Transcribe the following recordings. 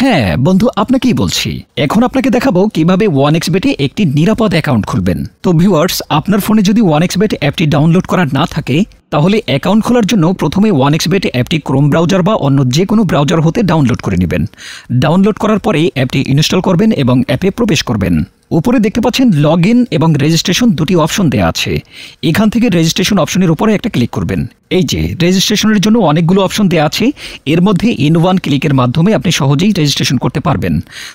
হ্যাঁ বন্ধু, আপনাকেই বলছি। এখন আপনাকে দেখাবো কিভাবে 1xBet এ একটি নিরাপদ অ্যাকাউন্ট খুলবেন। তো ভিউয়ার্স, আপনার ফোনে যদি 1xBet অ্যাপটি ডাউনলোড করা না থাকে তাহলে অ্যাকাউন্ট খোলার জন্য প্রথমে 1xBet অ্যাপটি ক্রোম ব্রাউজার বা অন্য যে কোনো ব্রাউজার হতে ডাউনলোড করে নেবেন। ডাউনলোড করার পরে অ্যাপটি ইনস্টল করবেন এবং অ্যাপে প্রবেশ করবেন। উপরে দেখতে পাচ্ছেন লগ ইন এবং রেজিস্ট্রেশন দুটি অপশন দেওয়া আছে। এখান থেকে রেজিস্ট্রেশন অপশনের উপরে একটা ক্লিক করবেন। এই যে রেজিস্ট্রেশনের জন্য অনেকগুলো অপশন দেওয়া আছে, এর মধ্যে ইন ওয়ান ক্লিকের মাধ্যমে আপনি সহজেই রেজিস্ট্রেশন করতে পারবেন।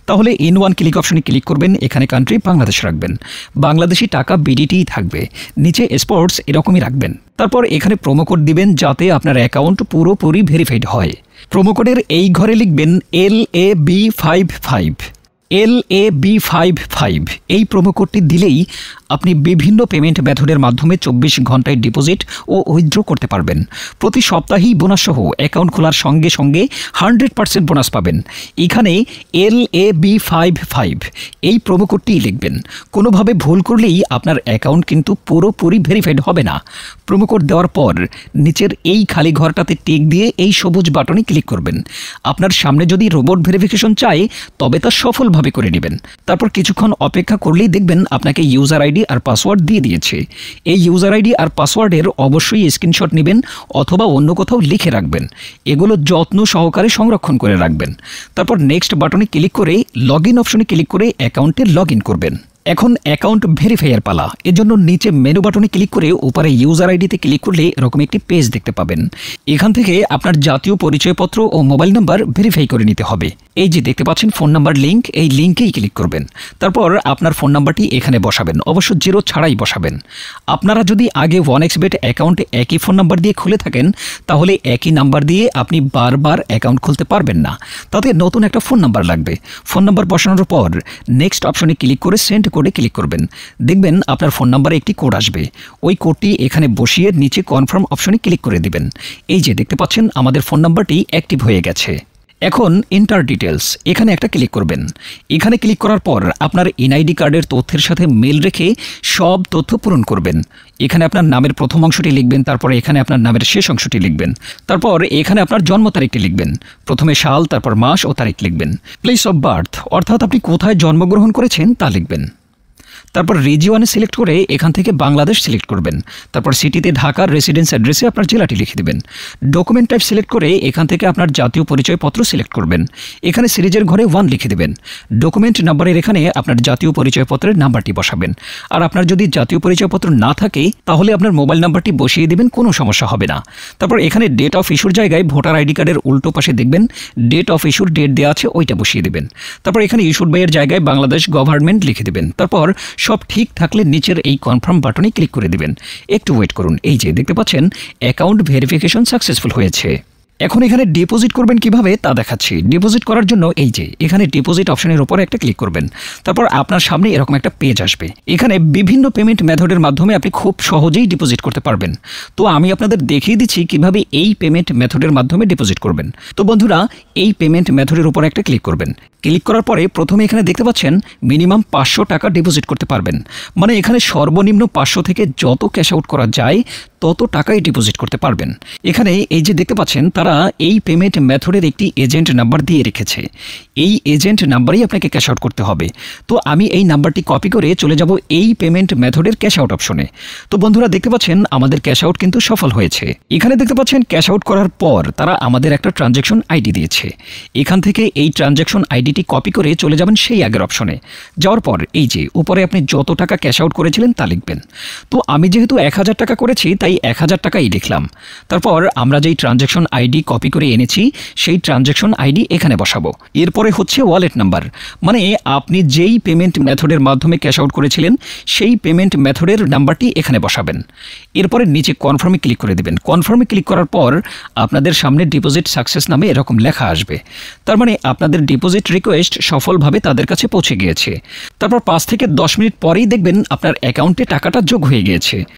তাহলে ইন ওয়ান ক্লিক অপশনে ক্লিক করবেন, এখানে কান্ট্রি বাংলাদেশ রাখবেন, বাংলাদেশি টাকা বিডিটিই থাকবে, নিচে স্পোর্টস এরকমই রাখবেন। তারপর এখানে প্রোমো কোড দিবেন যাতে আপনার অ্যাকাউন্ট পুরোপুরি ভেরিফাইড হয়। প্রোমো কোডের এই ঘরে লিখবেন LAB55 LAB55। এই প্রোমো কোডটি দিলেই আপনি বিভিন্ন পেমেন্ট মেথডের মাধ্যমে 24 ঘন্টায় ডিপোজিট ও উইথড্র করতে পারবেন। প্রতি সপ্তাহেই বোনাস সহ অ্যাকাউন্ট খোলার সঙ্গে সঙ্গে 100% বোনাস পাবেন। এখানে LAB55 এই প্রোমো কোডটিই লিখবেন। কোনোভাবে ভুল করলেই আপনার অ্যাকাউন্ট কিন্তু পুরোপুরি ভেরিফাইড হবে না। প্রোমো কোড দেওয়ার পর নিচের এই খালি ঘরটাতে টিক দিয়ে এই সবুজ বাটনে ক্লিক করবেন। আপনার সামনে যদি রোবট ভেরিফিকেশন চায় তবে তা সফলভাবে করে নেবেন। তারপর কিছুক্ষণ অপেক্ষা করলেই দেখবেন আপনাকে ইউজার আইডি আর পাসওয়ার্ড দিয়ে দিয়েছে। এই ইউজার আইডি আর পাসওয়ার্ডের অবশ্যই স্ক্রিনশট নেবেন অথবা অন্য কোথাও লিখে রাখবেন। এগুলো যত্ন সহকারে সংরক্ষণ করে রাখবেন। তারপর নেক্সট বাটনে ক্লিক করে লগ ইন অপশনে ক্লিক করে অ্যাকাউন্টে লগ ইন করবেন। এখন অ্যাকাউন্ট ভেরিফাইয়ের পালা। এর জন্য নিচে মেনু বাটনে ক্লিক করে উপরে ইউজার আইডিতে ক্লিক করলে এরকম একটি পেজ দেখতে পাবেন। এখান থেকে আপনার জাতীয় পরিচয়পত্র ও মোবাইল নাম্বার ভেরিফাই করে নিতে হবে। এই যে দেখতে পাচ্ছেন ফোন নাম্বার লিঙ্ক, এই লিঙ্কেই ক্লিক করবেন। তারপর আপনার ফোন নাম্বারটি এখানে বসাবেন, অবশ্য জিরো ছাড়াই বসাবেন। আপনারা যদি আগে 1xBet অ্যাকাউন্টে একই ফোন নাম্বার দিয়ে খুলে থাকেন তাহলে একই নাম্বার দিয়ে আপনি বারবার অ্যাকাউন্ট খুলতে পারবেন না, তাতে নতুন একটা ফোন নাম্বার লাগবে। ফোন নাম্বার বসানোর পর নেক্সট অপশনে ক্লিক করে সেন্ড কোডে ক্লিক করবেন। দেখবেন আপনার ফোন নাম্বারে একটি কোড আসবে। ওই কোডটি এখানে বসিয়ে নিচে কনফার্ম অপশনে ক্লিক করে দিবেন। এই যে দেখতে পাচ্ছেন আমাদের ফোন নাম্বারটি অ্যাক্টিভ হয়ে গেছে। এখন এন্টার ডিটেলস এখানে একটা ক্লিক করবেন। এখানে ক্লিক করার পর আপনার এনআইডি কার্ডের তথ্যের সাথে মিল রেখে সব তথ্য পূরণ করবেন। এখানে আপনার নামের প্রথম অংশটি লিখবেন, তারপর এখানে আপনার নামের শেষ অংশটি লিখবেন, তারপর এখানে আপনার জন্ম তারিখটি লিখবেন। প্রথমে সাল, তারপর মাস ও তারিখ লিখবেন। প্লেস অফ বার্থ অর্থাৎ আপনি কোথায় জন্মগ্রহণ করেছেন তা লিখবেন। তারপর রিজিওনে সিলেক্ট করে এখান থেকে বাংলাদেশ সিলেক্ট করবেন। তারপর সিটিতে ঢাকার রেসিডেন্স অ্যাড্রেসে আপনার জেলাটি লিখে দেবেন। ডকুমেন্ট টাইপ সিলেক্ট করে এখান থেকে আপনার জাতীয় পরিচয়পত্র সিলেক্ট করবেন। এখানে সিরিজের ঘরে 1 লিখে দেবেন। ডকুমেন্ট নাম্বারের এখানে আপনার জাতীয় পরিচয়পত্রের নাম্বারটি বসাবেন। আর আপনার যদি জাতীয় পরিচয়পত্র না থাকে তাহলে আপনার মোবাইল নাম্বারটি বসিয়ে দেবেন, কোনো সমস্যা হবে না। তারপর এখানে ডেট অফ ইস্যুর জায়গায় ভোটার আইডি কার্ডের উল্টো পাশে দেখবেন ডেট অফ ইস্যুর ডেট দেওয়া আছে, ওইটা বসিয়ে দেবেন। তারপর এখানে ইস্যুড বাই এর জায়গায় বাংলাদেশ গভর্নমেন্ট লিখে দেবেন। তারপর সব ঠিক থাকলে নিচের এই কনফার্ম বাটনে ক্লিক করে দিবেন। একটু ওয়েট করুন। এই যে দেখতে পাচ্ছেন অ্যাকাউন্ট ভেরিফিকেশন সাকসেসফুল হয়েছে। এখন এখানে ডিপোজিট করবেন কিভাবে তা দেখাচ্ছি। ডিপোজিট করার জন্য এই যে এখানে ডিপোজিট অপশনের উপরে একটা ক্লিক করবেন। তারপর আপনার সামনে এরকম একটা পেজ আসবে। এখানে বিভিন্ন পেমেন্ট মেথডের মাধ্যমে আপনি খুব সহজেই ডিপোজিট করতে পারবেন। তো আমি আপনাদের দেখিয়ে দিচ্ছি কিভাবে এই পেমেন্ট মেথডের মাধ্যমে ডিপোজিট করবেন। তো বন্ধুরা, এই পেমেন্ট মেথডের উপরে একটা ক্লিক করবেন। ক্লিক করার পরে প্রথমে এখানে দেখতে পাচ্ছেন মিনিমাম 500 টাকা ডিপোজিট করতে পারবেন। মানে এখানে সর্বনিম্ন 500 থেকে যত ক্যাশ আউট করা যায় তত টাকাই ডিপোজিট করতে পারবেন। এখানে এই যে দেখতে পাচ্ছেন তারা এই পেমেন্ট মেথডের একটি এজেন্ট নাম্বার দিয়ে রেখেছে। এই এজেন্ট নাম্বারেই আপনাকে ক্যাশ আউট করতে হবে। তো আমি এই নাম্বারটি কপি করে চলে যাব এই পেমেন্ট মেথডের ক্যাশ আউট অপশনে। তো বন্ধুরা দেখতে পাচ্ছেন আমাদের ক্যাশ আউট কিন্তু সফল হয়েছে। এখানে দেখতে পাচ্ছেন ক্যাশ আউট করার পর তারা আমাদের একটা ট্রানজ্যাকশন আইডি দিয়েছে। এখান থেকে এই ট্রানজ্যাকশন আইডিটি কপি করে চলে যাবেন সেই আগের অপশনে। যাওয়ার পর এই যে উপরে আপনি যত টাকা ক্যাশ আউট করেছিলেন তা লিখবেন। তো আমি যেহেতু 1000 টাকা করেছি তাই 1000 টাকাই লিখলাম। তারপর আমরা যেই ট্রানজ্যাকশন আইডি কপি করে এনেছি সেই ট্রানজ্যাকশন আইডি এখানে বসাবো। এরপরে হচ্ছে ওয়ালেট নাম্বার, মানে আপনি যেই পেমেন্ট মেথডের মাধ্যমে ক্যাশ আউট করেছিলেন সেই পেমেন্ট মেথডের নাম্বারটি এখানে বসাবেন। এরপরে নিচে কনফার্মে ক্লিক করে দেবেন। কনফার্মে ক্লিক করার পর আপনাদের সামনে ডিপোজিট সাকসেস নামে এরকম লেখা আসবে। তার মানে আপনাদের ডিপোজিট রিকোয়েস্ট সফলভাবে তাদের কাছে পৌঁছে গিয়েছে। তারপর 5 থেকে 10 মিনিট পরেই দেখবেন আপনার অ্যাকাউন্টে টাকাটা যোগ হয়ে গিয়েছে।